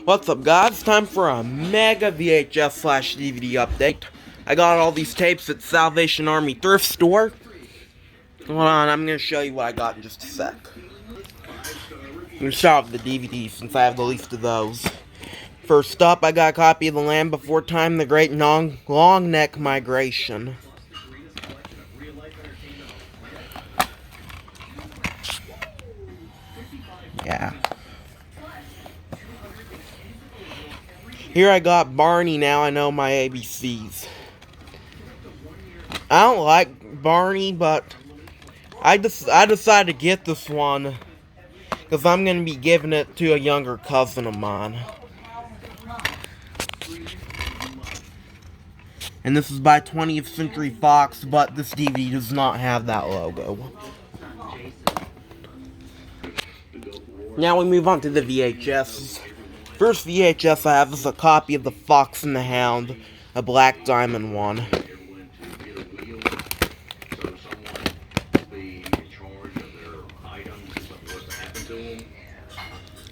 What's up, guys? Time for a mega VHS/DVD update. I got all these tapes at Salvation Army thrift store. Hold on, I'm gonna show you what I got in just a sec. I'm gonna start with the DVDs since I have the least of those. First up, I got a copy of The Land Before Time, The Great Long Neck Migration. Yeah. Here I got Barney, Now I Know My ABCs. I don't like Barney, but I decided to get this one because I'm going to be giving it to a younger cousin of mine. And this is by 20th Century Fox, but this DVD does not have that logo. Now we move on to the VHS. First VHS I have is a copy of The Fox and the Hound, a Black Diamond one.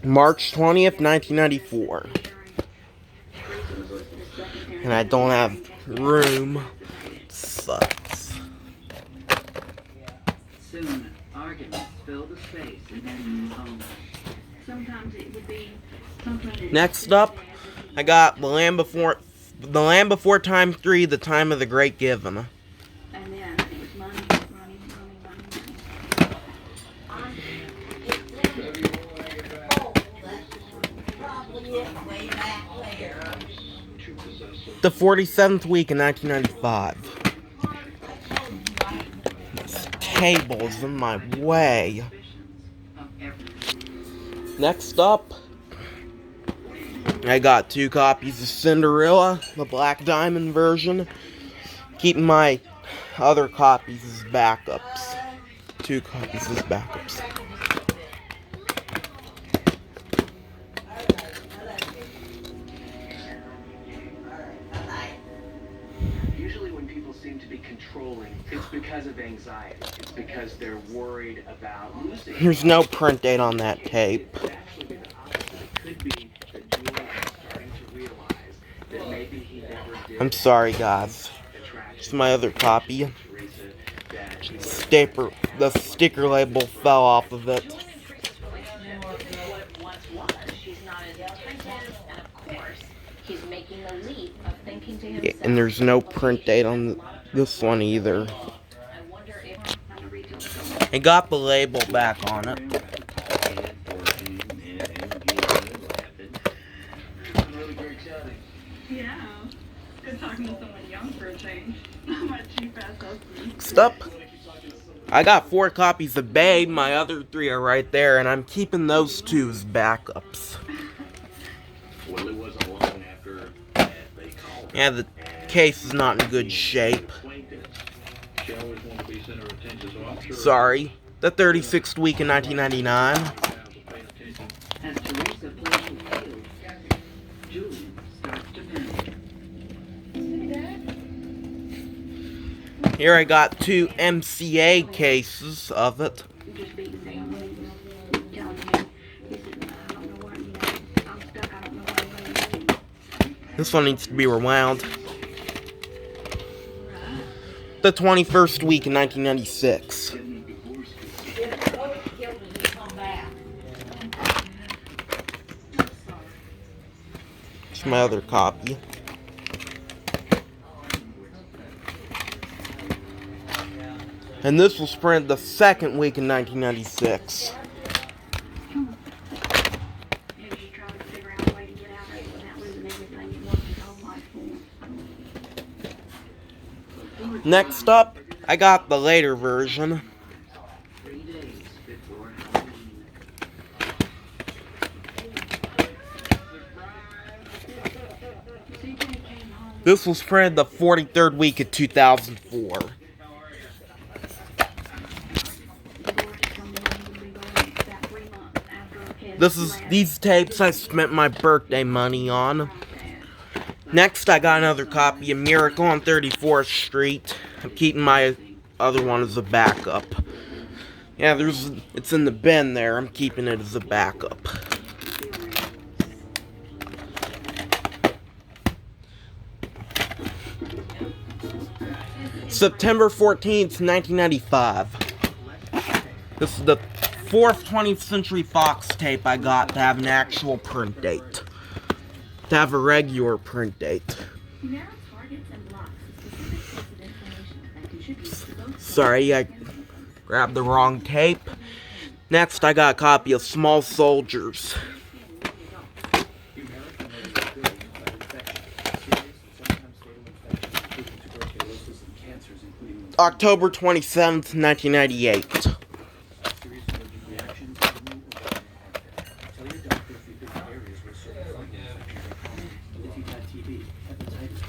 March 20th, 1994. And I don't have room. It sucks. Soon, arguments fill the space in Henry's home. Sometimes it would be something. Next up, I got The Land Before Time 3, The Time of the Great Giving. And then it was money. The 47th week in 1995. This table is in my way. Next up, I got 2 copies of Cinderella, the Black Diamond version. Keeping my other copies as backups. 2 copies as backups. Usually when people seem to be controlling, it's because of anxiety. It's because they're worried about losing. There's no print date on that tape. I'm sorry, guys. It's my other copy. The sticker label fell off of it. Yeah, and there's no print date on this one either. I got the label back on it. Yeah. Good talking to someone young for a change. My cheap ass husband. Next up, I got 4 copies of Babe. My other 3 are right there, and I'm keeping those 2 as backups. Yeah, the case is not in good shape. Sorry. The 36th week in 1999. As Teresa plays the field, Julian starts to panic. Here I got 2 MCA cases of it. This one needs to be rewound. The 21st week in 1996. It's my other copy. And this was printed the 2nd week in 1996. Next up, I got the later version. This was printed the 43rd week of 2004. These tapes I spent my birthday money on. Next, I got another copy of Miracle on 34th Street. I'm keeping my other one as a backup. Yeah, it's in the bin there. I'm keeping it as a backup. September 14th, 1995. This is the fourth 20th Century Fox tape I got to have an actual print date. To have a regular print date. Sorry, I grabbed the wrong tape. Next, I got a copy of Small Soldiers. October 27th, 1998.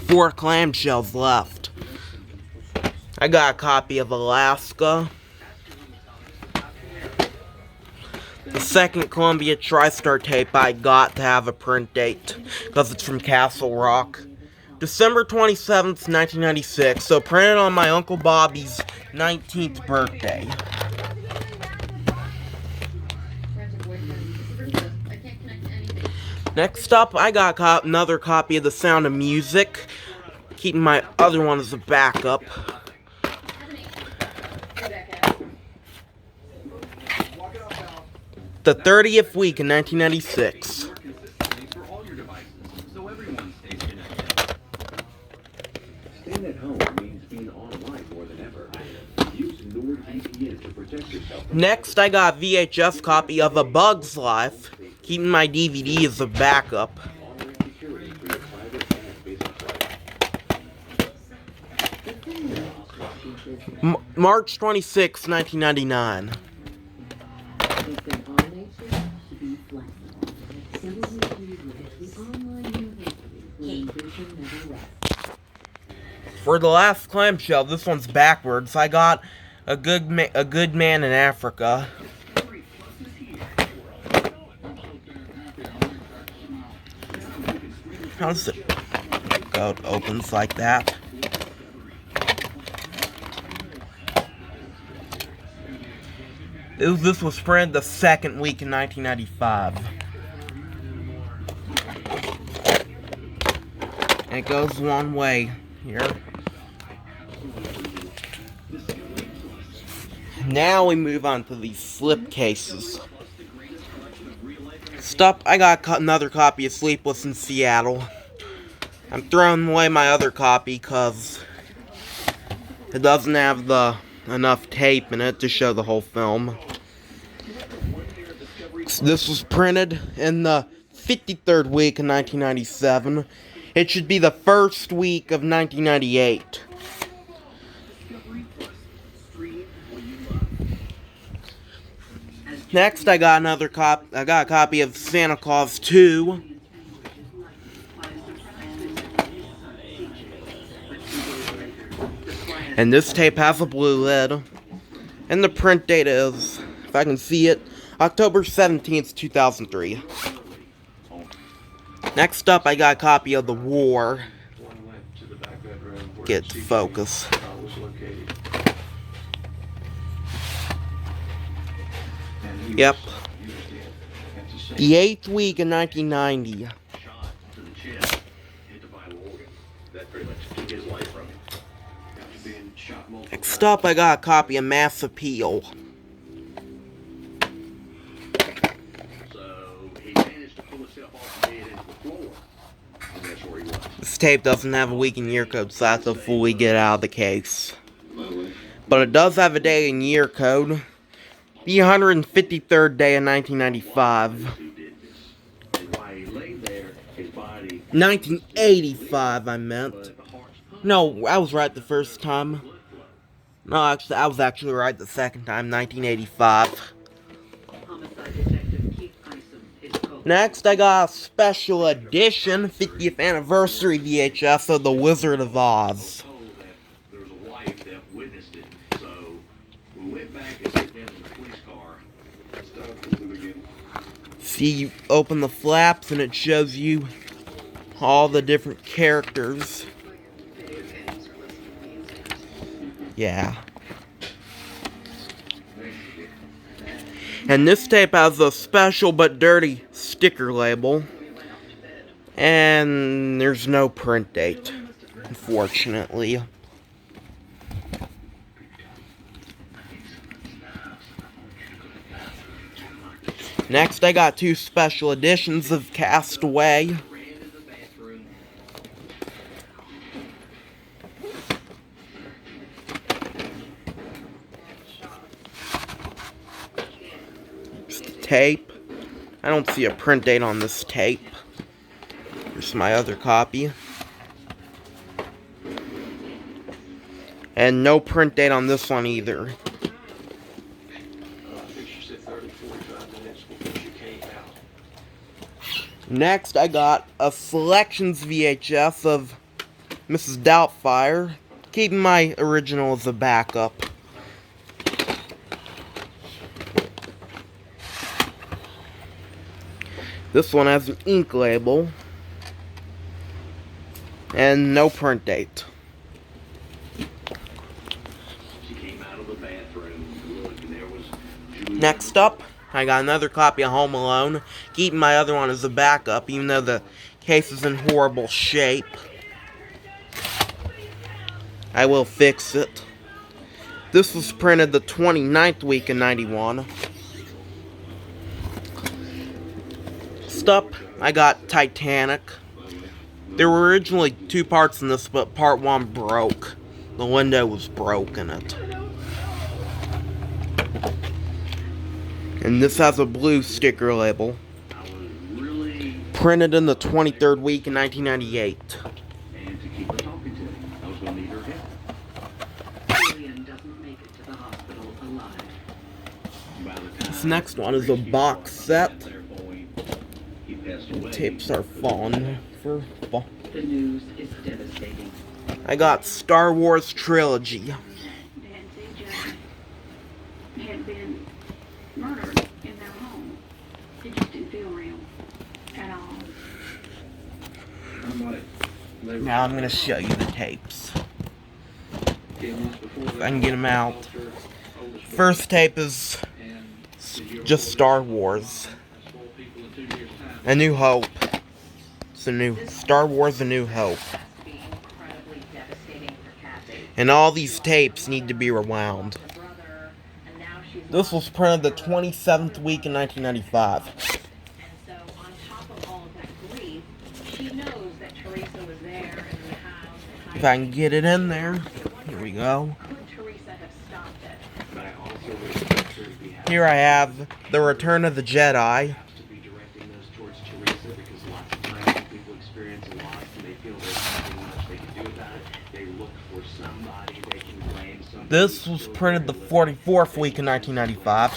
Four clamshells left. I got a copy of Alaska. The second Columbia TriStar tape I got to have a print date, because it's from Castle Rock. December 27th, 1996, so printed on my Uncle Bobby's 19th birthday. Next up, I got another copy of The Sound of Music, keeping my other one as a backup. The 30th week in 1996. Staying at home means being online more than ever. Use NordVPN to protect yourself. Next, I got a VHS copy of A Bug's Life, keeping my DVD as a backup. March 26, 1999. For the last clamshell, this one's backwards. I got a good man in Africa. How does it go? It opens like that. This was printed the second week in 1995. And it goes one way here. Now we move on to these slip cases. Stop, I got another copy of Sleepless in Seattle. I'm throwing away my other copy because it doesn't have enough tape in it to show the whole film. This was printed in the 53rd week of 1997. It should be the first week of 1998. Next, I got a copy of Santa Claus 2. And this tape has a blue lid. And the print date is, if I can see it, October 17th, 2003. Next up, I got a copy of The War. Get to focus. Yep. The 8th week in 1990. Next up, I got a copy of Mass Appeal. This tape doesn't have a week and year code, so I have to fully get out of the case. But it does have a day and year code. The 153rd day of 1995. 1985, I meant. No, I was right the first time. No, actually, I was actually right the second time, 1985. Next, I got a special edition 50th anniversary VHS of The Wizard of Oz. See, you open the flaps and it shows you all the different characters. Yeah. And this tape has a special but dirty sticker label. And there's no print date, unfortunately. Next, I got 2 special editions of Castaway. Tape. I don't see a print date on this tape. Here's my other copy. And no print date on this one either. Next, I got a Selections VHS of Mrs. Doubtfire, keeping my original as a backup. This one has an ink label and no print date. Next up, I got another copy of Home Alone, keeping my other one as a backup, even though the case is in horrible shape. I will fix it. This was printed the 29th week in '91. Next up, I got Titanic. There were originally 2 parts in this, but part 1 broke. The window was broke in it. And this has a blue sticker label. Printed in the 23rd week in 1998. And to keep her talking to me, I was going to need her help. Julian doesn't make it to the hospital alive. This next one is a box set. Tapes are falling for fall. The news is devastating. I got Star Wars Trilogy. Nancy Jones had been murdered in their home. It just didn't feel real at all. Now I'm going to show you the tapes. If I can get them out. First tape is just Star Wars. A New Hope. It's a new Star Wars A New Hope. And all these tapes need to be rewound. This was printed the 27th week in 1995. And so on top of all of that grief, she knows that Teresa was there in the house. If I can get it in there. Here we go. Could Teresa have stopped it? Here I have The Return of the Jedi. This was printed the 44th week in 1995.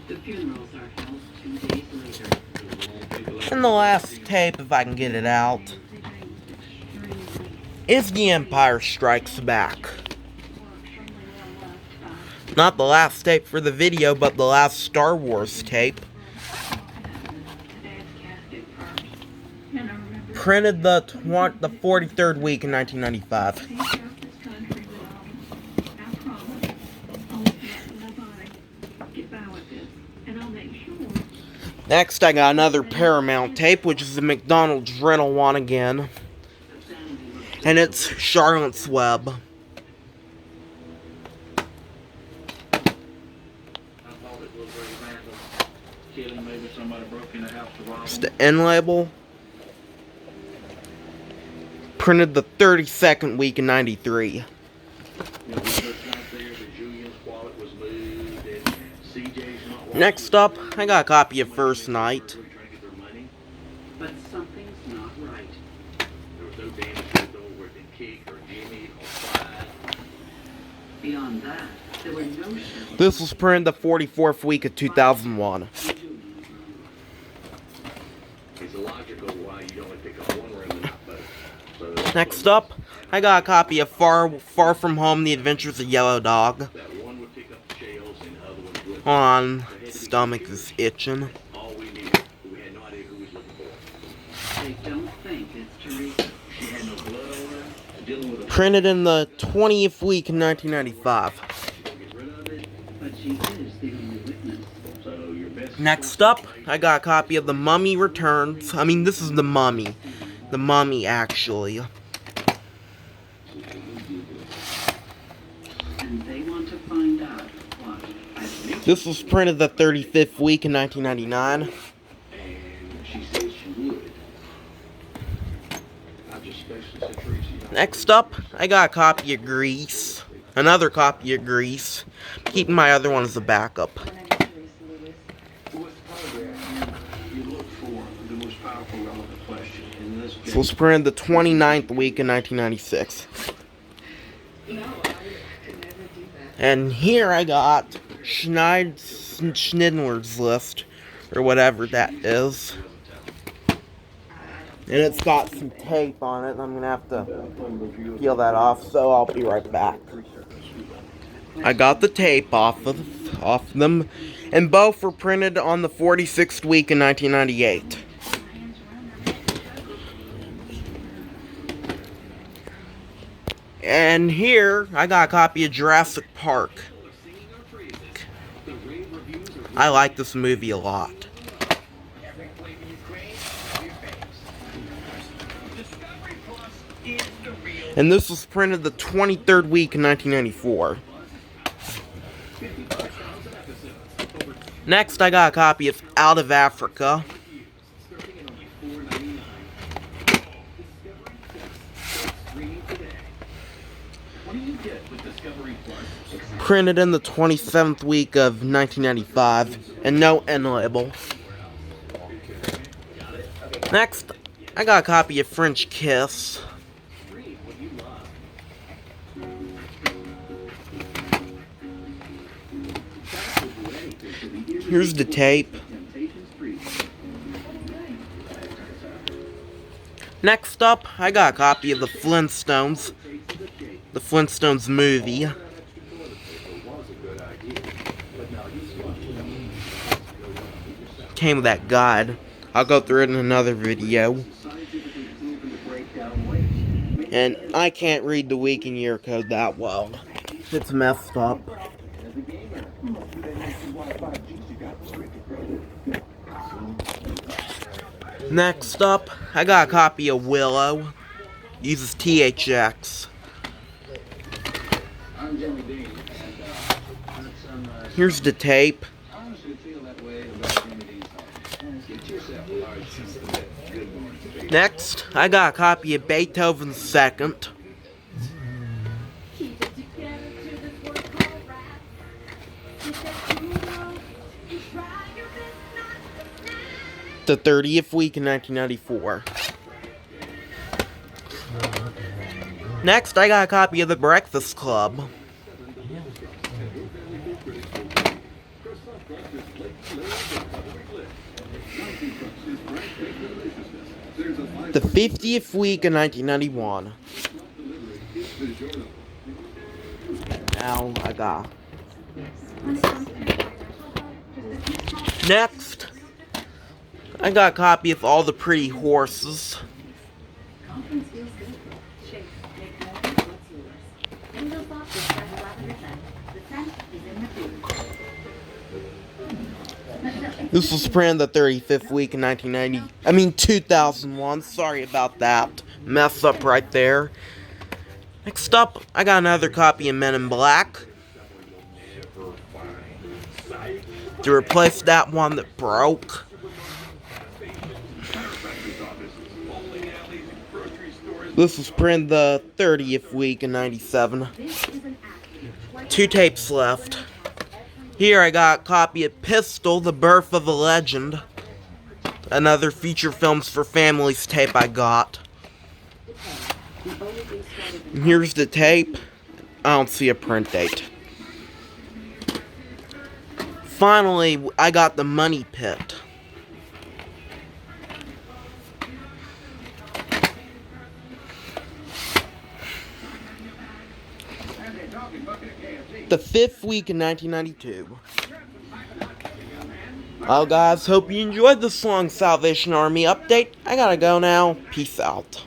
The funerals are held 2 days later. And the last tape, if I can get it out, is The Empire Strikes Back. Not the last tape for the video, but the last Star Wars tape. Printed the 43rd week in 1995. Next, I got another Paramount tape, which is a McDonald's rental one again. And it's Charlotte's Web. It's the end label. Printed the 32nd week in 93. Next up, I got a copy of First Night. But something's not right. Beyond that, there were no shells. This was printed the 44th week of 2001. Next up, I got a copy of Far From Home, The Adventures of Yellow Dog. Hold on, stomach is itching. They don't think it's Teresa. She had no blood on her. Printed in the 20th week in 1995. But she is the only witness. Next up, I got a copy of The Mummy Returns. I mean, this is The Mummy. The Mummy, actually. And they want to find out This was printed the 35th week in 1999. And she said she would. I just especially said, Tracy, Next up, I got a copy of Grease. Another copy of Grease. Keeping my other one as a backup. with paragraph, you look for the most powerful relevant question. In this This was printed the 29th week in 1996. And here I got Schindler's List, or whatever that is. And it's got some tape on it, and I'm gonna have to peel that off, so I'll be right back. I got the tape off them, and both were printed on the 46th week in 1998. And here, I got a copy of Jurassic Park. I like this movie a lot. And this was printed the 23rd week in 1994. Next, I got a copy of Out of Africa. Printed in the 27th week of 1995, and no end label. Next, I got a copy of French Kiss. Here's the tape. Next up, I got a copy of the Flintstones. The Flintstones movie. Came with that guide. I'll go through it in another video. And I can't read the week and year code that well. It's messed up. Next up, I got a copy of Willow. Uses THX. Here's the tape. Next, I got a copy of Beethoven's Second. The 30th week in 1994. Next, I got a copy of The Breakfast Club. The 50th week in 1991. Now I got. Next, I got a copy of All the Pretty Horses. This was printed the 35th week in 2001. Sorry about that. Mess up right there. Next up, I got another copy of Men in Black. To replace that one that broke. This was printed the 30th week in 97. 2 tapes left. Here I got a copy of Pistol, The Birth of a Legend. Another feature films for families tape I got. And here's the tape. I don't see a print date. Finally, I got the Money Pit. The 5th week in 1992. Well, guys, hope you enjoyed this long Salvation Army update. I gotta go now. Peace out.